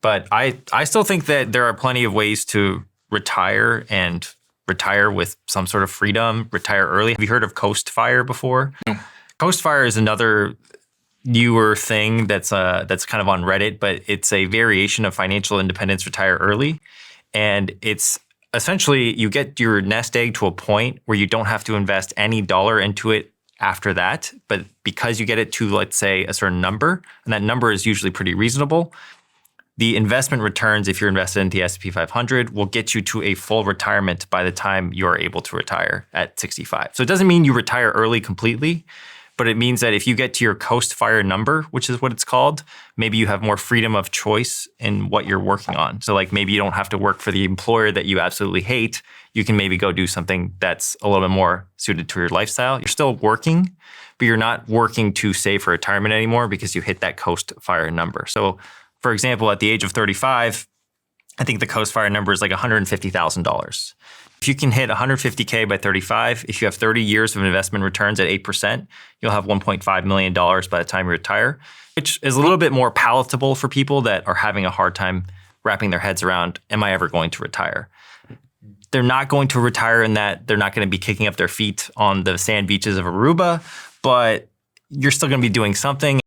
But I still think that there are plenty of ways to retire and retire with some sort of freedom, retire early. Have you heard of Coast Fire before? No. Coast Fire is another newer thing that's kind of on Reddit, but it's a variation of financial independence, retire early. And it's essentially you get your nest egg to a point where you don't have to invest any dollar into it after that. But because you get it to, let's say, a certain number, and that number is usually pretty reasonable, the investment returns, if you're invested in the S&P 500, will get you to a full retirement by the time you're able to retire at 65. So it doesn't mean you retire early completely, but it means that if you get to your Coast Fire number, which is what it's called, maybe you have more freedom of choice in what you're working on. So like maybe you don't have to work for the employer that you absolutely hate. You can maybe go do something that's a little bit more suited to your lifestyle. You're still working, but you're not working to save for retirement anymore because you hit that Coast Fire number. So for example, at the age of 35, I think the Coast Fire number is like $150,000. If you can hit 150K by 35, if you have 30 years of investment returns at 8%, you'll have $1.5 million by the time you retire, which is a little bit more palatable for people that are having a hard time wrapping their heads around, am I ever going to retire? They're not going to retire in that they're not going to be kicking up their feet on the sand beaches of Aruba, but you're still going to be doing something.